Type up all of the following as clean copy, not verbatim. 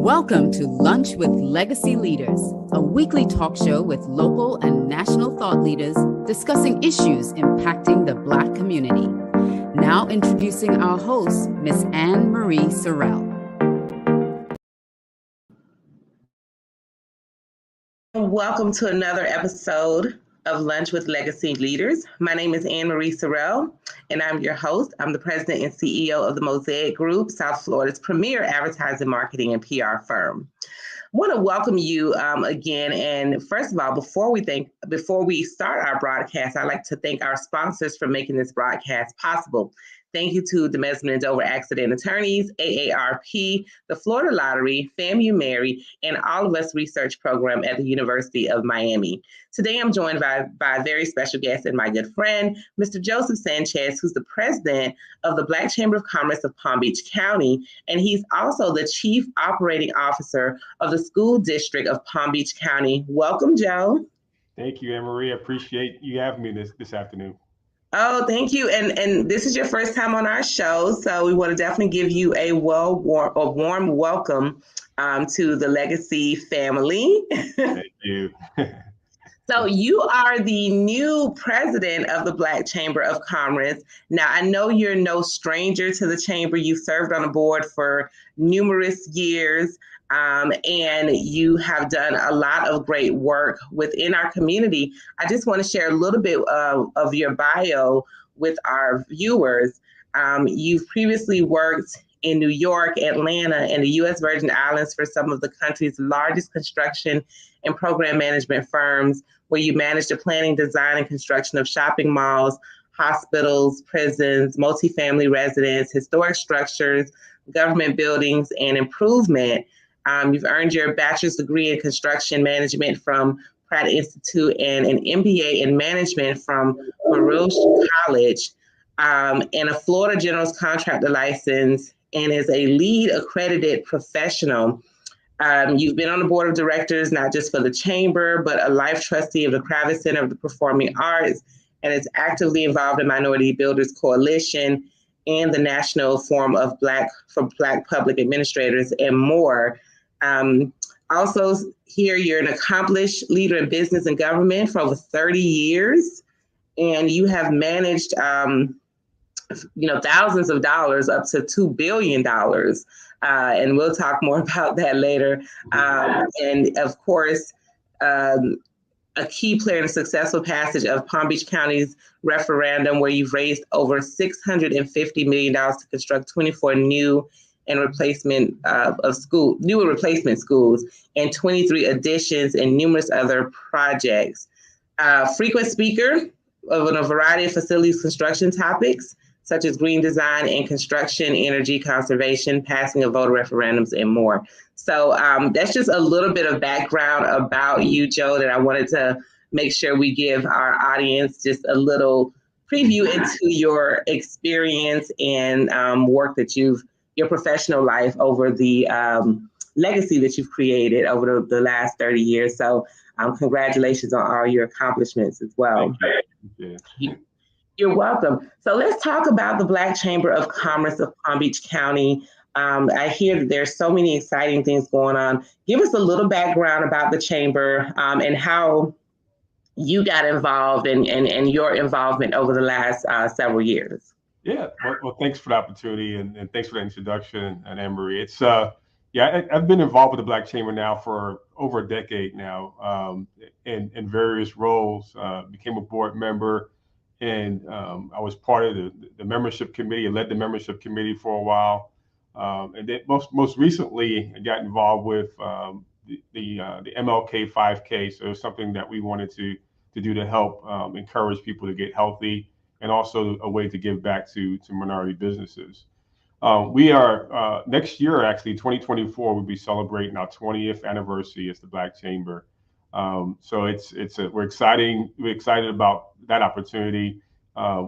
Welcome to Lunch with Legacy Leaders, a weekly talk show with local and national thought leaders discussing issues impacting the Black community. Now introducing our host, Ms. Anne Marie Sorrell. Welcome to another episode of Lunch with Legacy Leaders. My name is Anne Marie Sorrell, and I'm your host. I'm the president and CEO of the Mosaic Group, South Florida's premier advertising, marketing, and PR firm. I want to welcome you again. And first of all, before we start our broadcast, I'd like to thank our sponsors for making this broadcast possible. Thank you to the Desmond and Dover Accident Attorneys, AARP, the Florida Lottery, FAMU Mary, and All of Us Research Program at the University of Miami. Today, I'm joined by a very special guest and my good friend, Mr. Joseph Sanches, who's the president of the Black Chamber of Commerce of Palm Beach County, and he's also the chief operating officer of the school district of Palm Beach County. Welcome, Joe. Thank you, Anne Marie. I appreciate you having me this afternoon. Oh, thank you. And this is your first time on our show, so we want to definitely give you a warm welcome to the Legacy family. Thank you. So you are the new president of the Black Chamber of Commerce. Now, I know you're no stranger to the chamber. You've served on the board for numerous years, and you have done a lot of great work within our community. I just want to share a little bit of your bio with our viewers. You've previously worked in New York, Atlanta, and the U.S. Virgin Islands for some of the country's largest construction and program management firms, where you manage the planning, design, and construction of shopping malls, hospitals, prisons, multifamily residents, historic structures, government buildings, and improvement. You've earned your bachelor's degree in construction management from Pratt Institute and an MBA in management from Sorrell College, and a Florida General's Contractor license, and is a lead accredited professional. You've been on the board of directors, not just for the chamber, but a life trustee of the Kravitz Center of the Performing Arts, and is actively involved in Minority Builders Coalition and the National Forum of Black Public Administrators, and more. Also here, you're an accomplished leader in business and government for over 30 years, and you have managed thousands of dollars, up to $2 billion. And we'll talk more about that later. And of course, a key player in the successful passage of Palm Beach County's referendum, where you've raised over $650 million to construct 24 new and replacement schools, and 23 additions and numerous other projects. Frequent speaker on a variety of facilities construction topics, such as green design and construction, energy conservation, passing of voter referendums, and more. So that's just a little bit of background about you, Joe, that I wanted to make sure we give our audience just a little preview into your experience and work that your professional life over the legacy that you've created over the last 30 years. So congratulations on all your accomplishments as well. Thank you. You're welcome. So let's talk about the Black Chamber of Commerce of Palm Beach County. I hear that there's so many exciting things going on. Give us a little background about the chamber and how you got involved and your involvement over the last several years. Yeah, well, thanks for the opportunity and thanks for the introduction, Anne Marie. It's I've been involved with the Black Chamber now for over a decade now, in various roles. Became a board member. And I was part of the membership committee. I led the membership committee for a while, and then most recently, I got involved with the MLK 5K. So it was something that we wanted to do to help encourage people to get healthy, and also a way to give back to minority businesses. We are next year, actually, 2024, we'll be celebrating our 20th anniversary as the Black Chamber. So we're excited about that opportunity.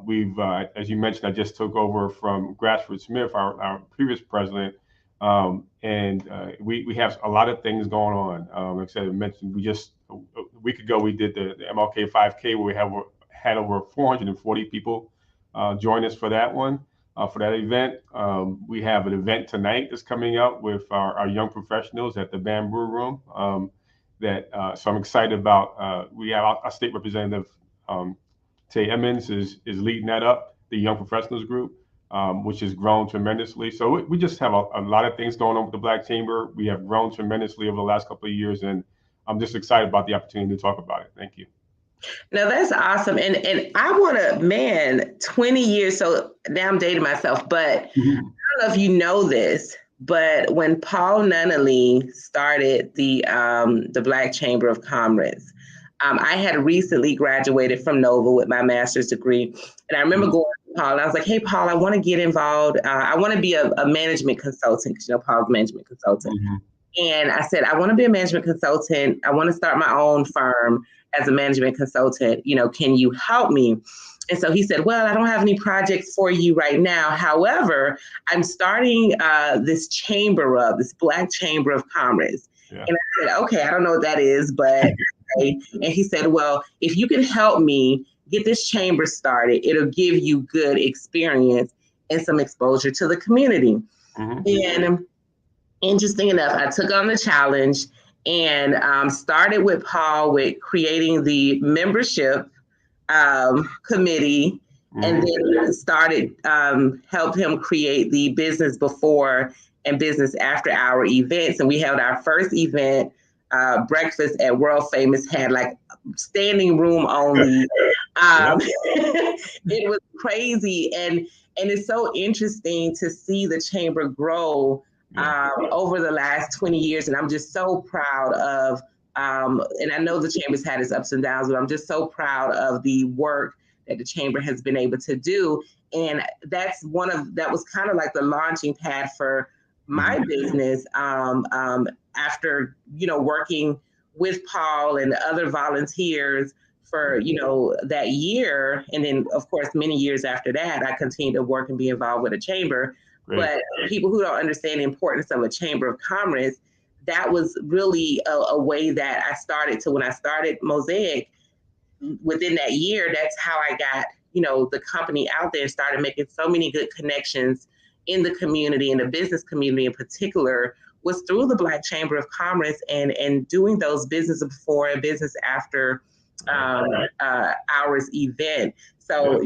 We've, as you mentioned, I just took over from Grassford Smith, our previous president, and we have a lot of things going on. Like I said, I mentioned, a week ago we did the MLK 5K, where we had over 440 people join us for that one. for that event. We have an event tonight that's coming up with our young professionals at the Bamboo Room. So I'm excited about. We have our state representative, Tay Emmons, is leading that up, the young professionals group, which has grown tremendously. So we just have a lot of things going on with the Black Chamber. We have grown tremendously over the last couple of years, and I'm just excited about the opportunity to talk about it. Thank you. No, that's awesome. And I want to, man, 20 years. So now I'm dating myself, but I don't know if you know this, but when Paul Nunnally started the Black Chamber of Commerce, I had recently graduated from Nova with my master's degree. And I remember going to Paul and I was like, hey, Paul, I want to get involved. I want to be a management consultant because, Paul's a management consultant. And I said, I want to be a management consultant. I want to start my own firm as a management consultant. Can you help me? And so he said, well, I don't have any projects for you right now. However, I'm starting this Black Chamber of Commerce. Yeah. And I said, okay, I don't know what that is, but okay. And he said, well, if you can help me get this chamber started, it'll give you good experience and some exposure to the community. And interesting enough, I took on the challenge and started with Paul with creating the membership committee, and then started helped him create the business before and business after hour events. And we held our first event, breakfast at World Famous, had like standing room only. It was crazy, and it's so interesting to see the chamber grow over the last 20 years. And I'm just so proud of, and I know the chamber's had its ups and downs, but I'm just so proud of the work that the chamber has been able to do. And that was kind of like the launching pad for my business after, working with Paul and other volunteers for, that year. And then, of course, many years after that, I continued to work and be involved with the chamber. Great. But people who don't understand the importance of a chamber of commerce, that was really a way that I started to, when I started Mosaic, within that year, that's how I got, the company out there, started making so many good connections in the community, and the business community in particular, was through the Black Chamber of Commerce and doing those business before and business after hours event. So,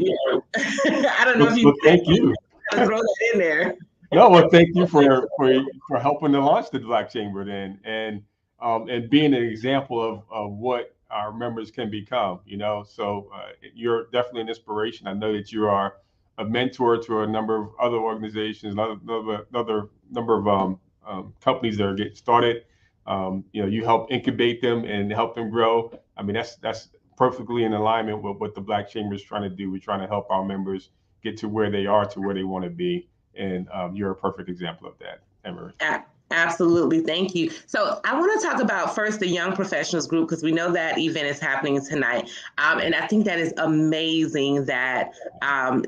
I don't know if you thank you. Throw that in there. No, well, thank you for helping to launch the Black Chamber then, and being an example of what our members can become. So you're definitely an inspiration. I know that you are a mentor to a number of other organizations, another number of companies that are getting started. You help incubate them and help them grow. I mean, that's perfectly in alignment with what the Black Chamber is trying to do. We're trying to help our members get to where they are, to where they want to be. And you're a perfect example of that, Emery. Absolutely. Thank you. So I want to talk about first the Young Professionals Group, because we know that event is happening tonight. And I think that is amazing that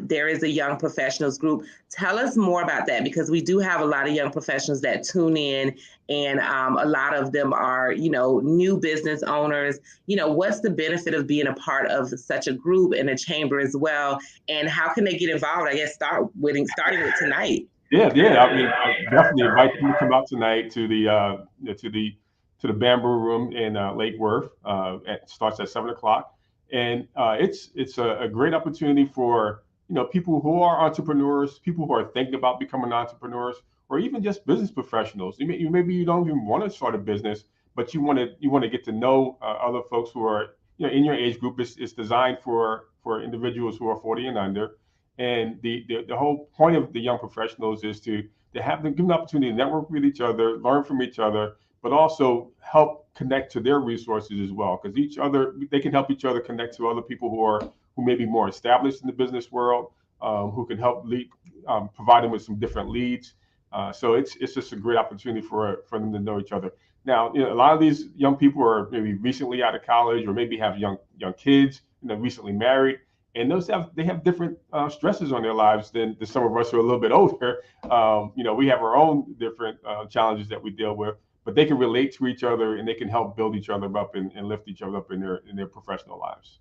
there is a Young Professionals Group. Tell us more about that, because we do have a lot of young professionals that tune in, and a lot of them are, new business owners. What's the benefit of being a part of such a group and a chamber as well? And how can they get involved? I guess starting with tonight. Yeah. I mean, I definitely invite them to come out tonight to the Bamboo Room in Lake Worth. It starts at 7:00, and it's a great opportunity for people who are entrepreneurs, people who are thinking about becoming entrepreneurs, or even just business professionals. Maybe you don't even want to start a business, but you want to get to know other folks who are in your age group. It's designed for individuals who are 40 and under. And the whole point of the young professionals is to have them, give them the opportunity to network with each other, learn from each other, but also help connect to their resources as well. Because they can help each other connect to other people who may be more established in the business world, who can help provide them with some different leads. So it's just a great opportunity for them to know each other. Now, a lot of these young people are maybe recently out of college, or maybe have young kids, recently married. And they have different stresses on their lives than some of us who are a little bit older. We have our own different challenges that we deal with, but they can relate to each other, and they can help build each other up and lift each other up in their professional lives.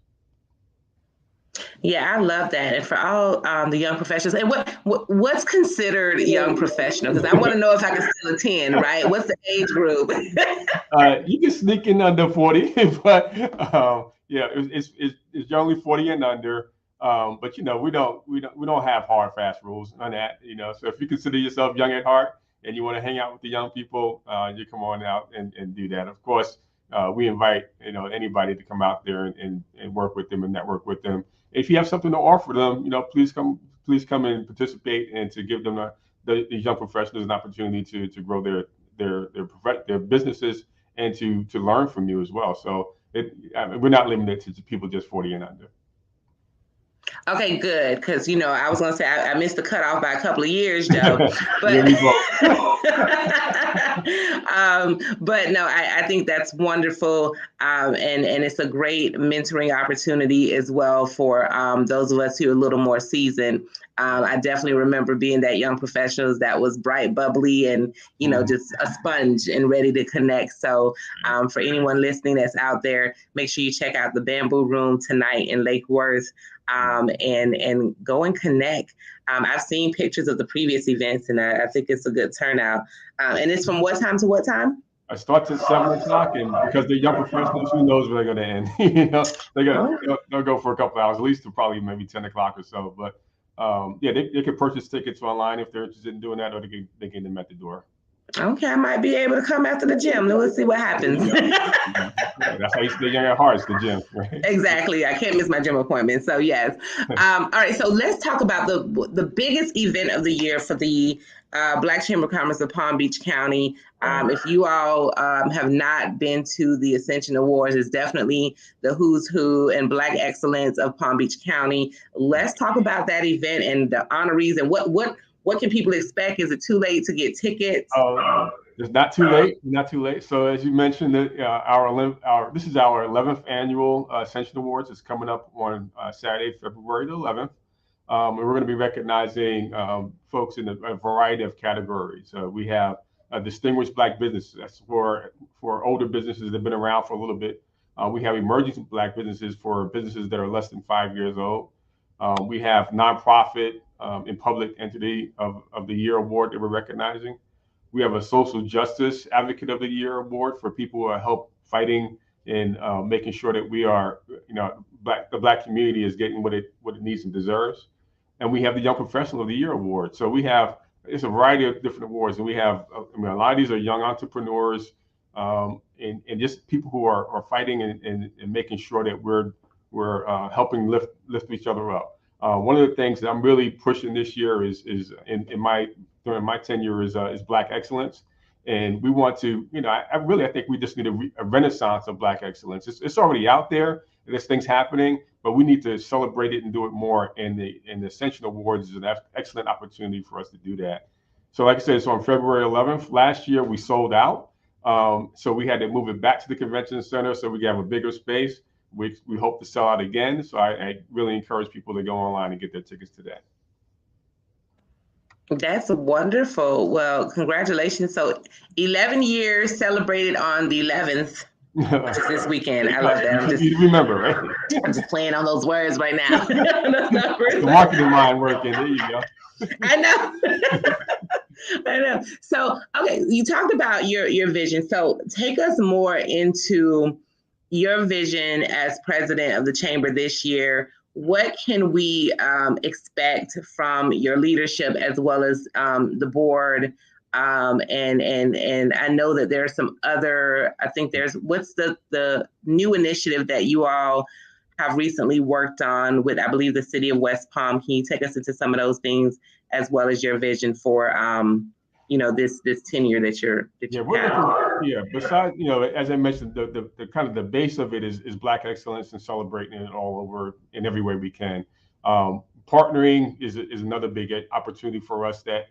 Yeah, I love that. And for all the young professionals, and what's considered young professional? Because I want to know if I can still attend, right? What's the age group? You can sneak in under 40, but yeah, it's generally 40 and under. But we don't have hard fast rules on that. So if you consider yourself young at heart and you want to hang out with the young people, you come on out and do that. Of course, we invite anybody to come out there and work with them and network with them. If you have something to offer them, please come and participate and to give them these young professionals an opportunity to grow their businesses and to learn from you as well. So we're not limited to people just 40 and under. Okay, good. Because I was gonna say I missed the cutoff by a couple of years, Joe. But Yeah, we both. but no, I think that's wonderful, and it's a great mentoring opportunity as well for those of us who are a little more seasoned. I definitely remember being that young professionals that was bright, bubbly, and just a sponge and ready to connect. So for anyone listening that's out there, make sure you check out the Bamboo Room tonight in Lake Worth. And go and connect. I've seen pictures of the previous events, and I think it's a good turnout. And it's from what time to what time? I start at 7 o'clock, and because they're young professionals, who knows where they're going to end? They'll go for a couple hours, at least to probably maybe 10 o'clock or so. But yeah, they can purchase tickets online if they're interested in doing that, or they can get them at the door. Okay, I might be able to come after the gym. Let's see what happens. That's how you stay young at heart, it's the gym, right? Exactly. I can't miss my gym appointment. So yes. All right. So let's talk about the biggest event of the year for the Black Chamber of Commerce of Palm Beach County. If you all have not been to the Ascension Awards, it's definitely the who's who and Black excellence of Palm Beach County. Let's talk about that event and the honorees and what can people expect? Is it too late to get tickets? It's not too late. Not too late. So as you mentioned, this is our 11th annual Ascension Awards. It's coming up on Saturday, February the 11th. And we're going to be recognizing folks in a variety of categories. We have distinguished Black businesses. That's for older businesses that have been around for a little bit. We have emerging Black businesses for businesses that are less than 5 years old. We have nonprofit and public entity of the year award that we're recognizing. We have a social justice advocate of the year award for people who are help fighting and making sure that we are, the Black community is getting what it needs and deserves. And we have the young professional of the year award. So it's a variety of different awards, and we have a lot of these are young entrepreneurs and just people who are fighting and making sure that we're helping lift each other up. One of the things that I'm really pushing this year is during my tenure is Black excellence, and we want to, I think we just need a renaissance of Black excellence. It's already out there. There's things happening, but we need to celebrate it and do it more. And the Ascension Awards is an excellent opportunity for us to do that. So, like I said, it's on February 11th. Last year we sold out, so we had to move it back to the convention center so we can have a bigger space. We hope to sell out again. So I really encourage people to go online and get their tickets today. That's wonderful. Well, congratulations. So 11 years celebrated on the 11th. This weekend. I love that. You remember, right? I'm just playing on those words right now. The marketing mind working. There you go. I know. I know. So, okay, you talked about your vision. So take us more into your vision as president of the chamber this year. What can we expect from your leadership as well as the board? And I know that there's some other, I think what's the new initiative that you all have recently worked on with, I believe, the city of West Palm. Can you take us into some of those things as well as your vision for, this tenure that you're besides, as I mentioned, the kind of the base of it is Black excellence and celebrating it all over in every way we can. Partnering is another big opportunity for us that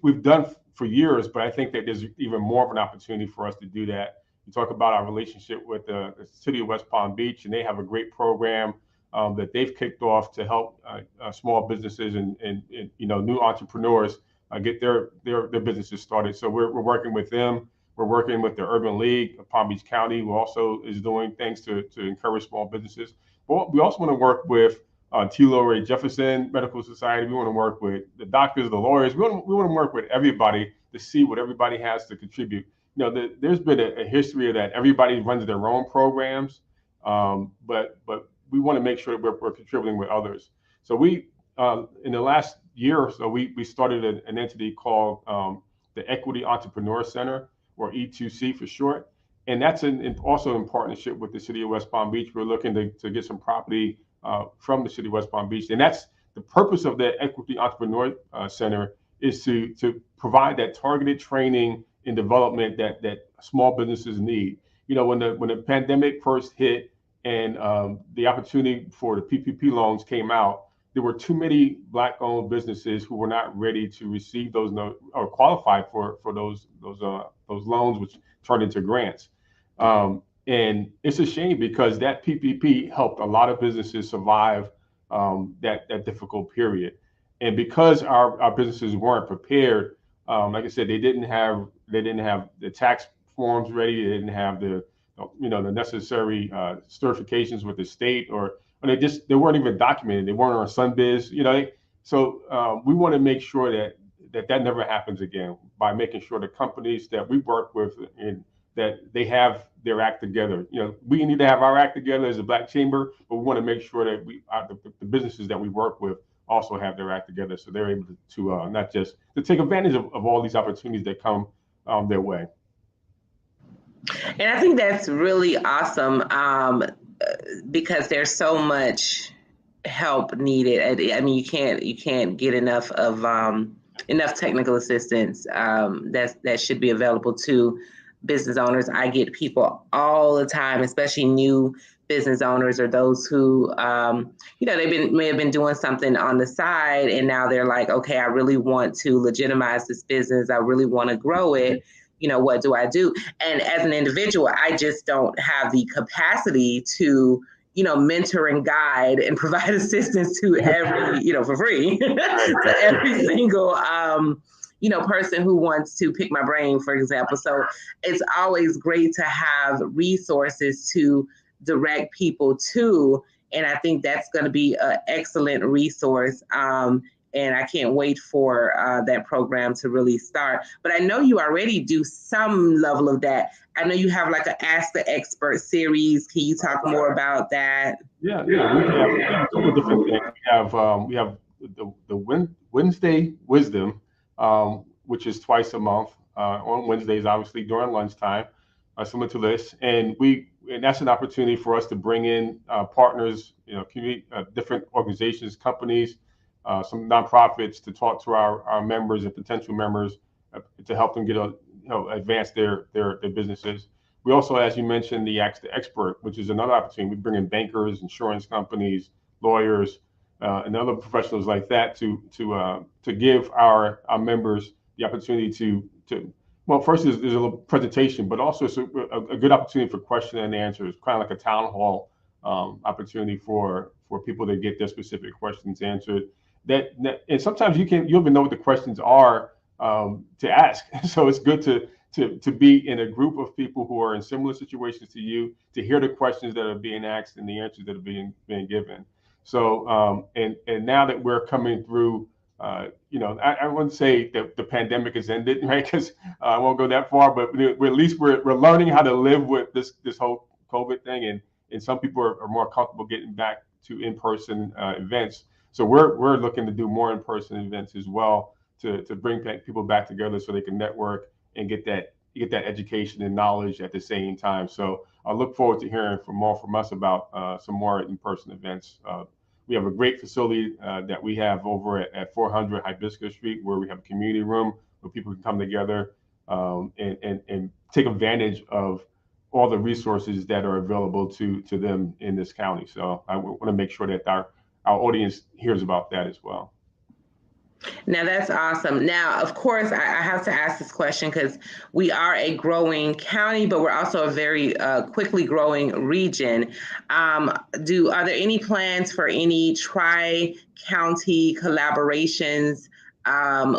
we've done for years, but I think that there's even more of an opportunity for us to do that. You talk about our relationship with the city of West Palm Beach, and they have a great program that they've kicked off to help small businesses and new entrepreneurs get their businesses started. So we're working with them. We're working with the Urban League of Palm Beach County, who also is doing things to encourage small businesses. But we also want to work with T. Laurie Jefferson Medical Society. We want to work with the doctors, the lawyers. We want to work with everybody to see what everybody has to contribute. There's been a history of that. Everybody runs their own programs, but we want to make sure that we're contributing with others. So we, in the last year or so, we started an entity called the Equity Entrepreneur Center, or E2C for short. And that's also in partnership with the city of West Palm Beach. We're looking to get some property from the city of West Palm Beach. And that's the purpose of the Equity Entrepreneur Center, is to provide that targeted training and development that small businesses need. When the pandemic first hit and the opportunity for the PPP loans came out, there were too many Black-owned businesses who were not ready to receive those or qualify for those loans, which turned into grants. And it's a shame because that PPP helped a lot of businesses survive that difficult period. And because our businesses weren't prepared, like I said, they didn't have the tax forms ready. They didn't have the necessary certifications with the state, or they weren't even documented. They weren't on SunBiz. So we want to make sure that never happens again by making sure the companies that we work with and that they have their act together. We need to have our act together as a Black Chamber, but we want to make sure that the businesses that we work with also have their act together, so they're able to not just to take advantage of all these opportunities that come their way. And I think that's really awesome because there's so much help needed. I mean, you can't get enough of enough technical assistance that should be available to business owners. I get people all the time, especially new business owners or those who, may have been doing something on the side, and now they're like, okay, I really want to legitimize this business. I really want to grow it. What do I do? And as an individual, I just don't have the capacity to, mentor and guide and provide assistance to every, for free, to every single, person who wants to pick my brain, for example. So it's always great to have resources to direct people to. And I think that's going to be an excellent resource. And I can't wait for that program to really start. But I know you already do some level of that. I know you have like an Ask the Expert series. Can you talk more about that? Yeah. We have a couple of different things. We have the Wednesday Wisdom, which is twice a month on Wednesdays, obviously during lunchtime, similar to this. And that's an opportunity for us to bring in partners, community, different organizations, companies, some nonprofits, to talk to our members and potential members to help them get advance their businesses. We also, as you mentioned, the Ask the Expert, which is another opportunity. We bring in bankers, insurance companies, lawyers, and other professionals like that to give our members the opportunity to well, first there's a little presentation, but also it's a good opportunity for question and answers, kind of like a town hall opportunity for people to get their specific questions answered. And sometimes you even know what the questions are to ask. So it's good to be in a group of people who are in similar situations to you, to hear the questions that are being asked and the answers that are being given. So and now that we're coming through, I wouldn't say that the pandemic has ended, right? Because I won't go that far, but at least we're learning how to live with this whole COVID thing, and some people are more comfortable getting back to in-person events. So we're looking to do more in-person events as well to bring people back together so they can network and get that education and knowledge at the same time. So I look forward to hearing more from us about some more in-person events. We have a great facility that we have over at 400 Hibiscus Street, where we have a community room where people can come together and take advantage of all the resources that are available to them in this county. So I want to make sure that our audience hears about that as well. Now, that's awesome. Now, of course, I have to ask this question because we are a growing county, but we're also a very quickly growing region. Are there any plans for any tri-county collaborations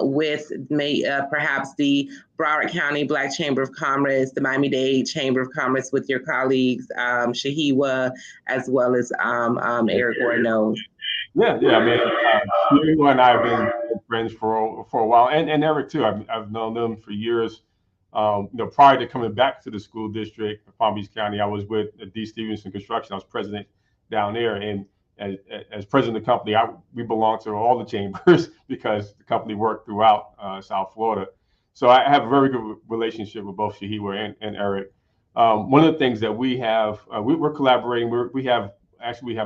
with perhaps the Broward County Black Chamber of Commerce, the Miami-Dade Chamber of Commerce with your colleagues, Shahiwa, as well as Eric Orno. Yeah. I mean, Shahiwa and I have been friends for a while, and Eric too. I've known them for years. Prior to coming back to the school district of Palm Beach County, I was with D. Stevenson Construction. I was president down there, and as president of the company, we belong to all the chambers because the company worked throughout South Florida. So I have a very good relationship with both Shahiwa and Eric. One of the things that we have, we're collaborating. We have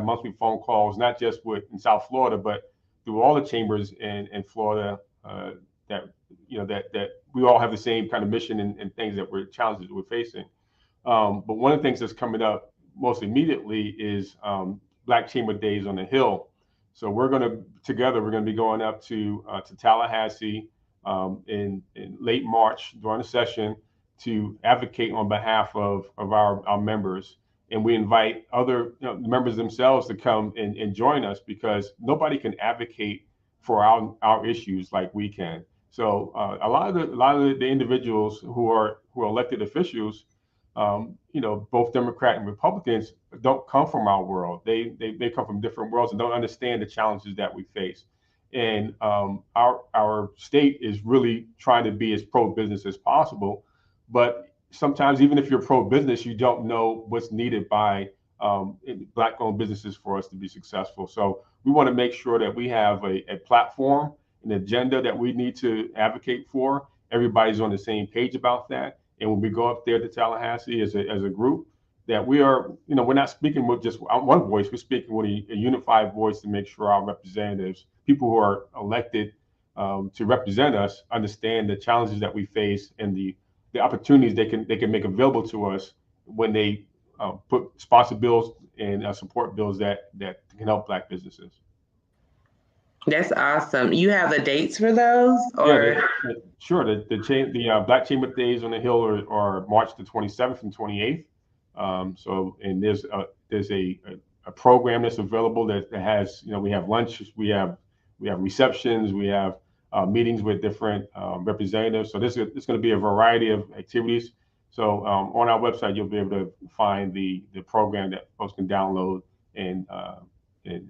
monthly phone calls, not just in South Florida, but through all the chambers in Florida. That we all have the same kind of mission and things challenges that we're facing. But one of the things that's coming up most immediately is Black Chamber Days on the Hill. So we're going to be going up to Tallahassee in late March during the session to advocate on behalf of our members. And we invite other members themselves to come and join us, because nobody can advocate for our issues like we can. So a lot of the individuals who are elected officials, both Democrat and Republicans, don't come from our world. They come from different worlds and don't understand the challenges that we face. And our state is really trying to be as pro-business as possible, but sometimes even if you're pro-business, you don't know what's needed by Black-owned businesses for us to be successful. So we want to make sure that we have a platform, an agenda that we need to advocate for. Everybody's on the same page about that. And when we go up there to Tallahassee as a group, that we are, we're not speaking with just one voice. We're speaking with a unified voice to make sure our representatives, people who are elected to represent us, understand the challenges that we face and the opportunities they can make available to us when they sponsor bills and support bills that can help Black businesses. That's awesome. You have the dates for those? Or? Yeah, sure. The Black Chamber Days on the Hill are March the 27th and 28th. And there's a program that's available that has, we have lunches, we have receptions, we have meetings with different representatives. So it's going to be a variety of activities. So on our website, you'll be able to find the program that folks can download and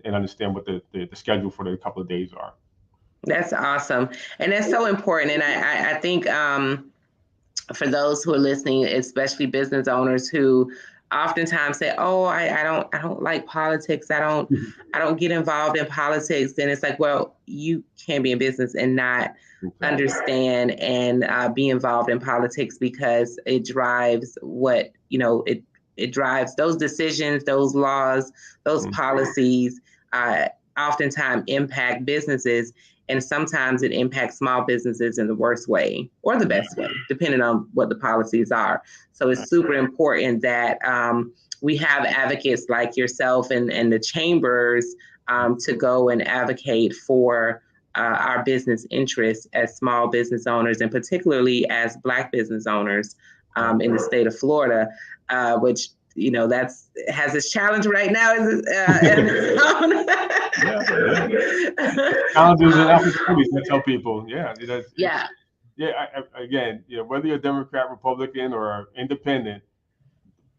understand what the schedule for the couple of days are. That's awesome. And that's so important. And I think for those who are listening, especially business owners who oftentimes say, "Oh, I don't like politics. I don't get involved in politics." Then it's like, well, you can't be in business and not understand and be involved in politics, because it drives it drives those decisions, those laws, those policies, oftentimes impact businesses. And sometimes it impacts small businesses in the worst way or the best way, depending on what the policies are. So it's super important that we have advocates like yourself and the chambers to go and advocate for our business interests as small business owners, and particularly as Black business owners in the state of Florida, which has its challenge right now. Challenges and opportunities. I tell people, again, whether you're a Democrat, Republican, or independent,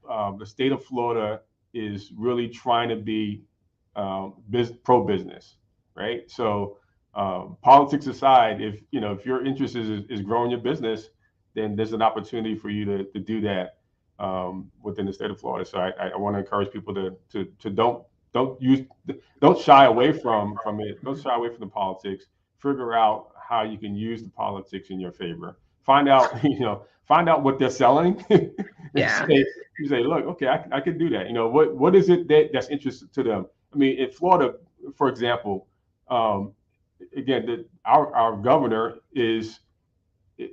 the state of Florida is really trying to be pro-business, right? So politics aside, if your interest is growing your business, then there's an opportunity for you to do that within the state of Florida. So I want to encourage people to don't shy away from it. Don't shy away from the politics. Figure out how you can use the politics in your favor. Find out what they're selling. Yeah. You say, look, okay, I can do that. What is it that's interesting to them? I mean, in Florida, for example, again, our governor is,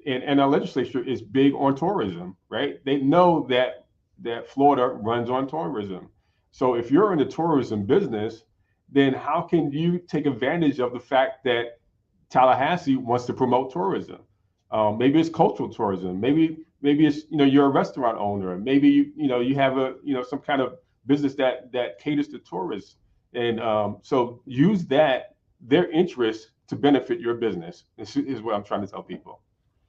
and our legislature is big on tourism, right? They know that Florida runs on tourism. So if you're in the tourism business, then how can you take advantage of the fact that Tallahassee wants to promote tourism? Maybe it's cultural tourism. Maybe it's, you're a restaurant owner. Maybe you have some kind of business that caters to tourists. And so use their interest to benefit your business. This is what I'm trying to tell people.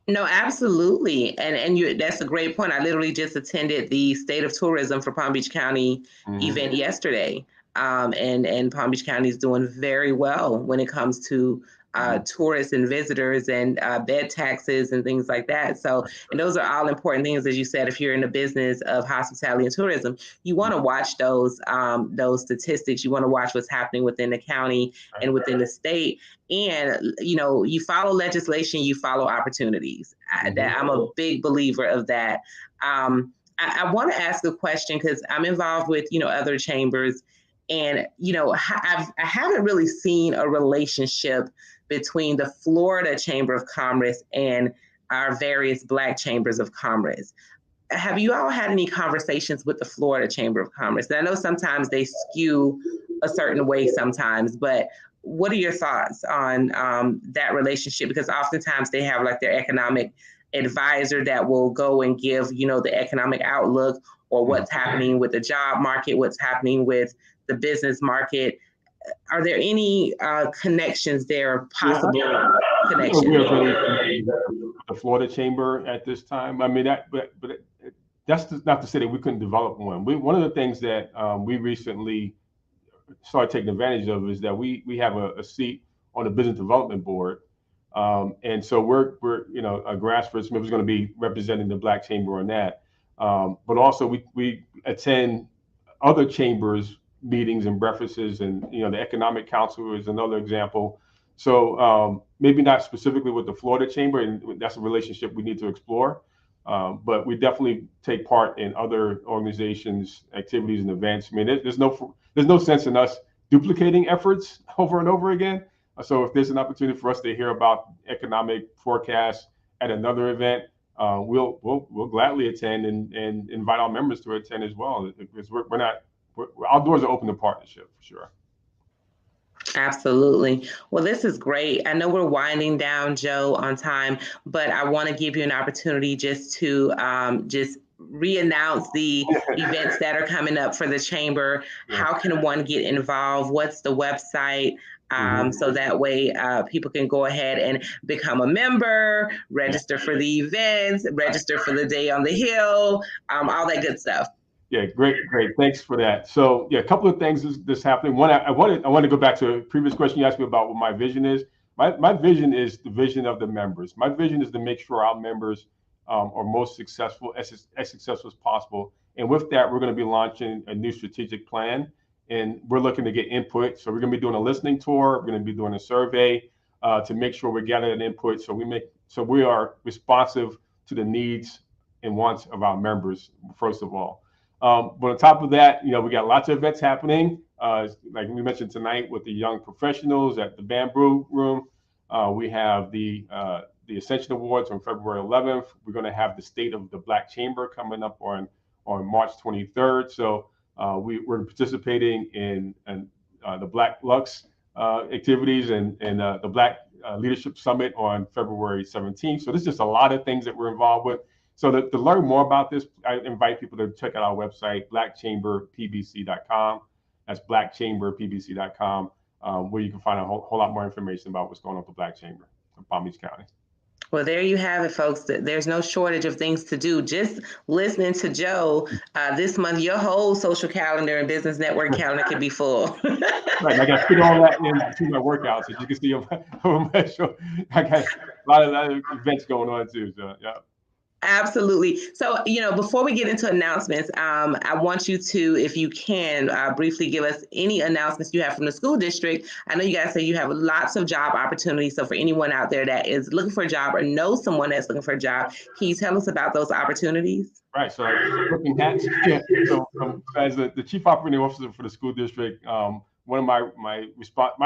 No, absolutely. And that's a great point. I literally just attended the State of Tourism for Palm Beach County event yesterday. And Palm Beach County is doing very well when it comes to tourists and visitors and bed taxes and things like that. So, and those are all important things, as you said. If you're in the business of hospitality and tourism, you want to watch those statistics. You want to watch what's happening within the county and within the state. And you follow legislation, you follow opportunities. I'm a big believer of that. I want to ask a question because I'm involved with other chambers. And, I haven't really seen a relationship between the Florida Chamber of Commerce and our various Black chambers of commerce. Have you all had any conversations with the Florida Chamber of Commerce? And I know sometimes they skew a certain way sometimes, but what are your thoughts on that relationship? Because oftentimes they have like their economic advisor that will go and give, the economic outlook or what's happening with the job market, what's happening with the business market. Are there any connections there, possible connections? We have the Florida Chamber at this time. I mean, but that's not to say that we couldn't develop one. One of the things that we recently started taking advantage of is that we have a seat on the business development board. And so we're a grassroots member is going to be representing the Black Chamber on that. But also we attend other chambers meetings and breakfasts, and the Economic Council is another example. So maybe not specifically with the Florida Chamber, and that's a relationship we need to explore. But we definitely take part in other organizations, activities, and events. I mean, there's no sense in us duplicating efforts over and over again. So if there's an opportunity for us to hear about economic forecasts at another event, we'll gladly attend and invite our members to attend as well. Because our doors are open to partnership for sure. Absolutely. Well, this is great. I know we're winding down, Joe, on time, but I want to give you an opportunity just to just re-announce the events that are coming up for the chamber. How can one get involved? What's the website? So that way people can go ahead and become a member, register for the events, register for the Day on the Hill, all that good stuff. Yeah, great. Thanks for that. So yeah, a couple of things that's happening. One, I want to go back to a previous question you asked me about what my vision is. My vision is the vision of the members. My vision is to make sure our members are most successful, as successful as possible. And with that, we're going to be launching a new strategic plan, and we're looking to get input. So we're going to be doing a listening tour. We're going to be doing a survey to make sure we're gathering input. So we are responsive to the needs and wants of our members, first of all. But on top of that, we got lots of events happening. Like we mentioned tonight with the young professionals at the Bamboo Room. We have the Ascension Awards on February 11th. We're going to have the State of the Black Chamber coming up on March 23rd. So we're participating in the Black Lux activities and the Black Leadership Summit on February 17th. So there's just a lot of things that we're involved with. So to learn more about this, I invite people to check out our website, blackchamberpbc.com. That's blackchamberpbc.com, where you can find a whole lot more information about what's going on with the Black Chamber of Palm Beach County. Well, there you have it, folks. There's no shortage of things to do. Just listening to Joe this month, your whole social calendar and business network calendar could be full. Right, I got to fit all that into my workouts. As you can see on my show, I got a lot of other events going on too. So yeah. Absolutely. So, before we get into announcements, I want you to, if you can, briefly give us any announcements you have from the school district. I know you guys say you have lots of job opportunities. So for anyone out there that is looking for a job or knows someone that's looking for a job, can you tell us about those opportunities? Right. So looking hats. Yeah. So as the chief operating officer for the school district, one of my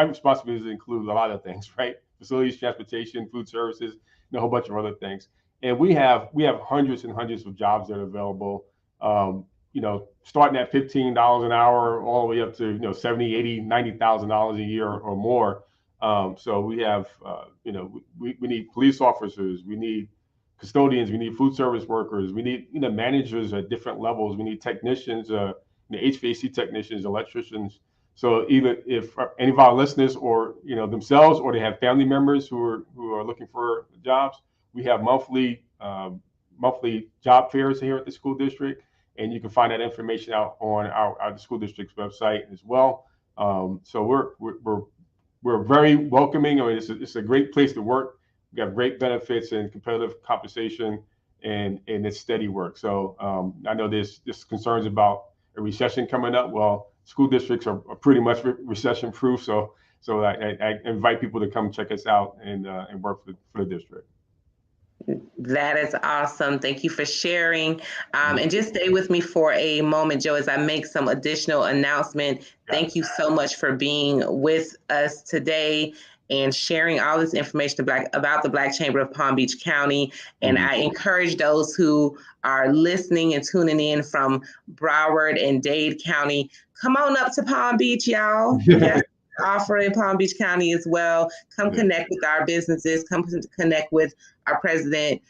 responsibilities include a lot of things, right? Facilities, transportation, food services, and a whole bunch of other things. And we have hundreds and hundreds of jobs that are available, starting at $15 an hour all the way up to, $70,000, $80,000, $90,000 a year or more. So we have, we need police officers, we need custodians, we need food service workers, we need, managers at different levels, we need technicians, HVAC technicians, electricians. So either if any of our listeners or themselves or they have family members who are looking for jobs, we have monthly job fairs here at the school district, and you can find that information out on our school district's website as well. So we're very welcoming. I mean, it's a great place to work. We have great benefits and competitive compensation, and it's steady work. So I know there's concerns about a recession coming up. Well, school districts are pretty much recession proof. So I invite people to come check us out and work for the district. That is awesome. Thank you for sharing. And just stay with me for a moment, Joe, as I make some additional announcement. Thank you so much for being with us today and sharing all this information about the Black Chamber of Palm Beach County. And I encourage those who are listening and tuning in from Broward and Dade County, come on up to Palm Beach, y'all. Yes. Offer in Palm Beach County as well. Come connect with our businesses, come connect with our president,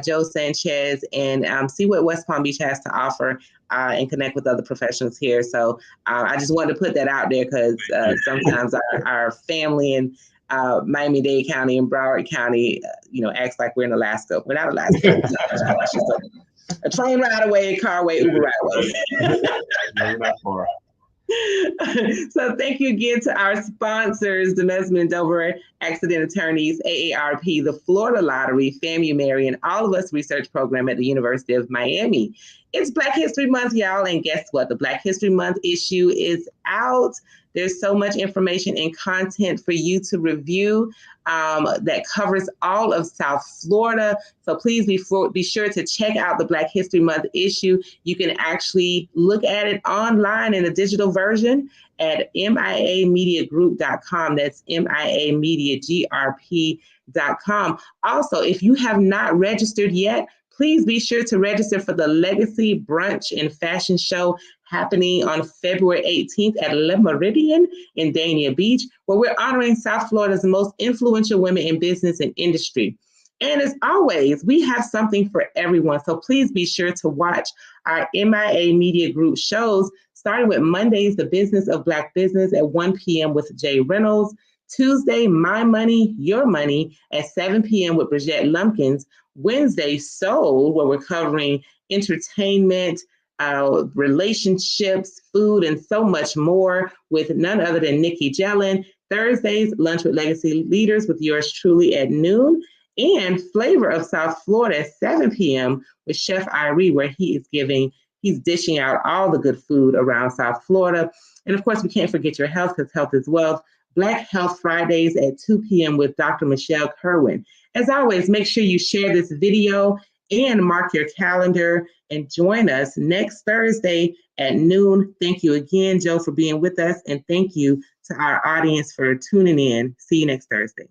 Joe Sanches, and see what West Palm Beach has to offer and connect with other professionals here. So I just wanted to put that out there because sometimes our family in Miami-Dade County and Broward County, acts like we're in Alaska. We're not Alaska. A train ride away, car away, Uber ride away. No, not far. So thank you again to our sponsors, the Mesman Dover Accident Attorneys, AARP, the Florida Lottery, FAMU Mary, and All of Us Research Program at the University of Miami. It's Black History Month, y'all, and guess what? The Black History Month issue is out. There's so much information and content for you to review that covers all of South Florida. So please be sure to check out the Black History Month issue. You can actually look at it online in a digital version at miamediagroup.com. That's miamediagrp.com. Also, if you have not registered yet, please be sure to register for the Legacy Brunch and Fashion Show happening on February 18th at Le Meridian in Dania Beach, where we're honoring South Florida's most influential women in business and industry. And as always, we have something for everyone. So please be sure to watch our MIA Media Group shows, starting with Mondays, The Business of Black Business at 1 p.m. with Jay Reynolds, Tuesday, My Money, Your Money at 7 p.m. with Bridget Lumpkins, Wednesday, Soul, where we're covering entertainment, relationships, food, and so much more with none other than Nikki Jellin. Thursdays, Lunch with Legacy Leaders with yours truly at noon. And Flavor of South Florida at 7 p.m. with Chef Irie, where he's dishing out all the good food around South Florida. And of course, we can't forget your health, because health is wealth. Black Health Fridays at 2 p.m. with Dr. Michelle Kerwin. As always, make sure you share this video and mark your calendar and join us next Thursday at noon. Thank you again, Joe, for being with us. And thank you to our audience for tuning in. See you next Thursday.